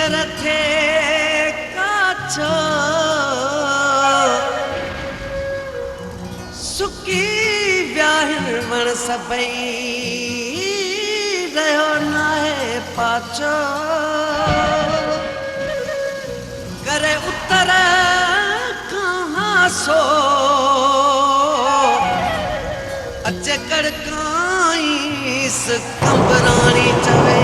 मंदिर थे काचो सुकी व्याहिन वण सबई रहो नाहे पाचो करे उतर कहाँ सो अचे कड़काईस कंबरानी चवे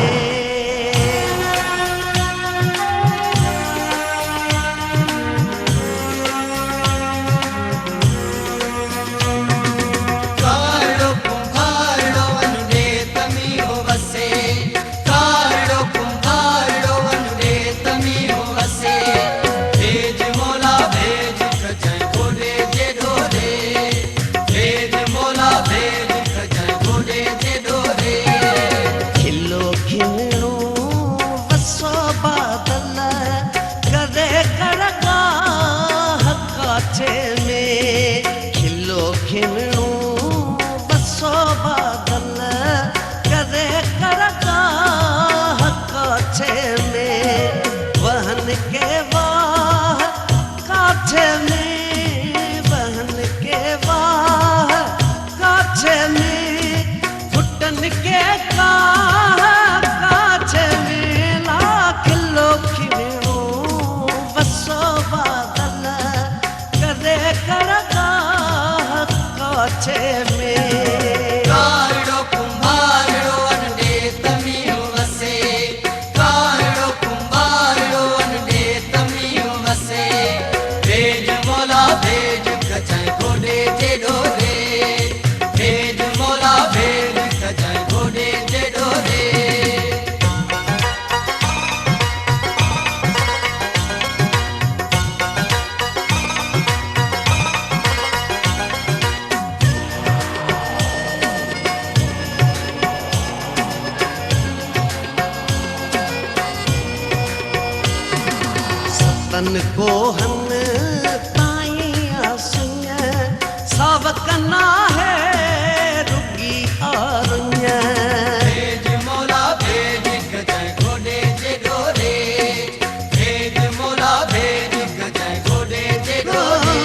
तन को हन ताइया सुन सावकना है रुगी आरुण्य भेज मोला भेज गजय घोड़े जे डोरे भेज मोला भेज गजय घोड़े जे डोरे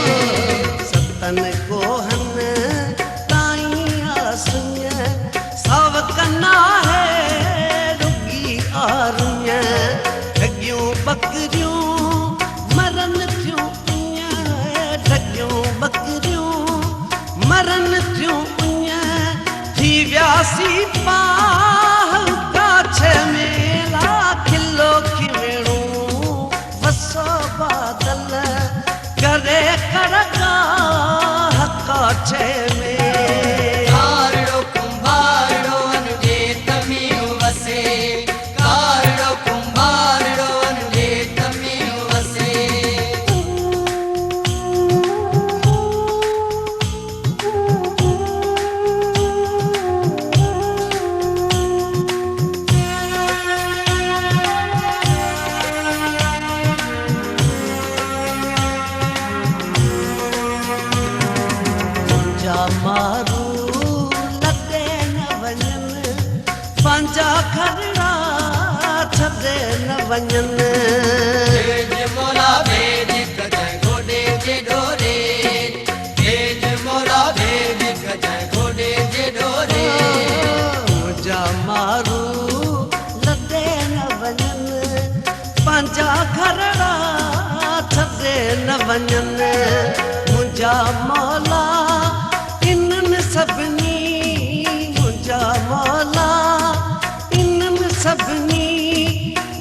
सतन को हन ताइया सुन सावकना है रुगी आरुण्य ठगियों बकरियों मरन थियूं थी व्यासी पाह काछ मेला खिलो खिवेणो वसो बादल करे करगा काछ में कारड़ो कुंभारड़ो अनुजे तमियो वसे कारड़ो कुंभारड़ो अनुजे तमियो वसे मारू लदे न वञन पंहिंजा खरड़ा छॾे न वञन भेज मोला भेज गजय घोड़े जे डोरे भेज मोला भेज गजय घोड़े जे डोरे मुंहिंजा मारू लदे न वञन पंहिंजा खरड़ा छॾे न वञन मुंहिंजा मौला सबनी मुंहिंजा मौला इन्हनि सभिनी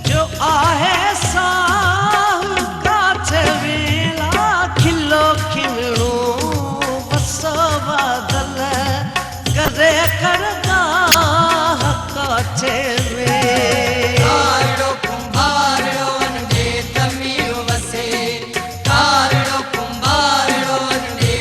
जो आहे साह काछ वेला खिलो खिलणो वसो बादल करे करगा काछ में कारड़ो कुंभारड़ो अनुजे तमियो वसे कारड़ो कुंभारड़ो अनुजे